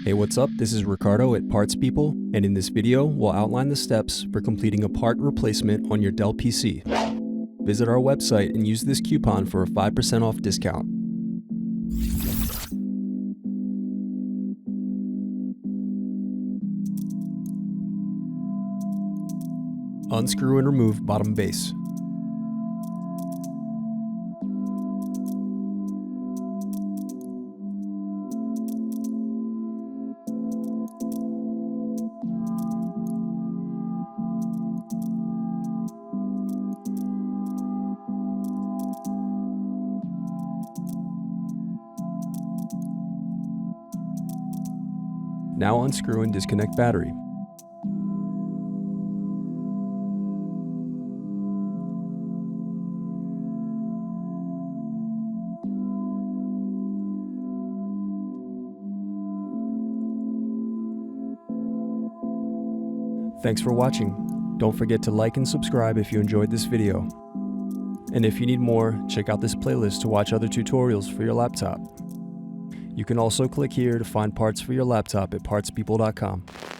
Hey, what's up? This is Ricardo at Parts People, and in this video, we'll outline the steps for completing a part replacement on your Dell PC. Visit our website and use this coupon for a 5% off discount. Unscrew and remove bottom base. Now unscrew and disconnect battery. Thanks for watching. Don't forget to like and subscribe if you enjoyed this video. And if you need more, check out this playlist to watch other tutorials for your laptop. You can also click here to find parts for your laptop at partspeople.com.